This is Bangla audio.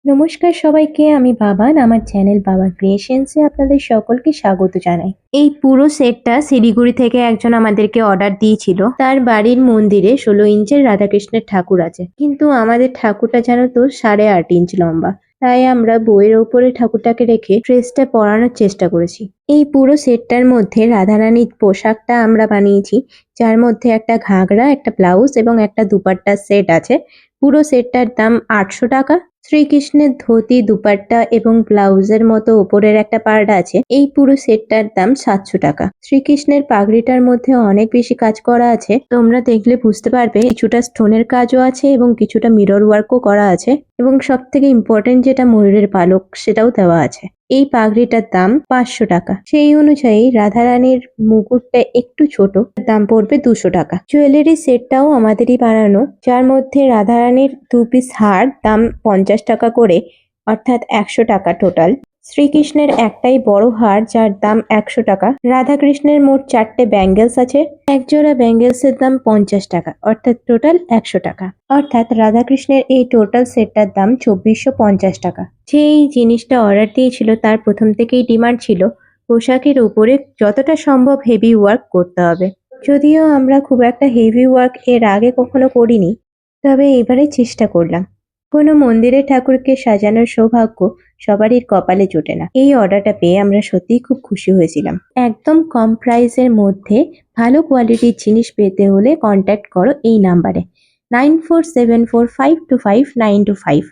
নমস্কার সবাইকে, আমি বাবান। আমার চ্যানেল বাবান ক্রিয়েশনসে আপনাদের সকলকে স্বাগত জানাই। এই পুরো সেটটা শিলিগুড়ি থেকে একজন আমাদেরকে অর্ডার দিয়েছিল। তার বাড়ির মন্দিরে 16 ইঞ্চের রাধাকৃষ্ণের ঠাকুর আছে, কিন্তু আমাদের ঠাকুরটা জানো তো 8.5 ইঞ্চ লম্বা। তাই আমরা বইয়ের ওপরে ঠাকুরটাকে রেখে ড্রেসটা পরানোর চেষ্টা করেছি। এই পুরো সেটটার মধ্যে রাধারানীর পোশাকটা আমরা বানিয়েছি, যার মধ্যে একটা ঘাগরা, একটা ব্লাউজ এবং একটা দুপাট্টার সেট আছে। পুরো সেটটার দাম 800 টাকা। শ্রীকৃষ্ণের ধুতি, দুপাট্টা এবং ব্লাউজের মতো ওপরের একটা পার্ট আছে। এই পুরো সেটটার দাম 700 টাকা। শ্রীকৃষ্ণের পাগড়িটার মধ্যে অনেক বেশি কাজ করা আছে, তোমরা দেখলে বুঝতে পারবে। কিছুটা স্টোনের কাজও আছে এবং কিছুটা মিরর ওয়ার্কও করা আছে, এবং সব থেকে ইম্পর্টেন্ট যেটা ময়ূরের পালক, সেটাও দেওয়া আছে। এই পাগড়িটার দাম 500 টাকা। সেই অনুযায়ী রাধারানীর মুকুটটা একটু ছোট, দাম পড়বে 200 টাকা। জুয়েলারি সেটটাও আমাদেরই বানানো, যার মধ্যে রাধারানীর 2 পিস হার, দাম 50 টাকা করে, অর্থাৎ 100 টাকা টোটাল। শ্রীকৃষ্ণের একটাই বড় হার, যার দাম 100 টাকা। রাধাকৃষ্ণের মোট 4টে ব্যাঙ্গেলস আছে। এক জোড়া ব্যাঙ্গেলসের দাম 50 টাকা, অর্থাৎ টোটাল 100 টাকা। অর্থাৎ রাধাকৃষ্ণের এই টোটাল সেটটার দাম 2450 টাকা। যে এই জিনিসটা অর্ডার দিয়েছিল তার প্রথম থেকেই ডিমান্ড ছিল পোশাকের উপরে যতটা সম্ভব হেভি ওয়ার্ক করতে হবে। যদিও আমরা খুব একটা হেভি ওয়ার্ক এর আগে কখনো করিনি, তবে এবারে চেষ্টা করলাম। কোনো মন্দিরের ঠাকুরকে সাজানোর সৌভাগ্য সবারই কপালে জোটে না। এই অর্ডারটা পেয়ে আমরা সত্যিই খুব খুশি হয়েছিলাম। একদম কম প্রাইসের মধ্যে ভালো কোয়ালিটির জিনিস পেতে হলে কন্ট্যাক্ট করো এই নাম্বারে 9474525925।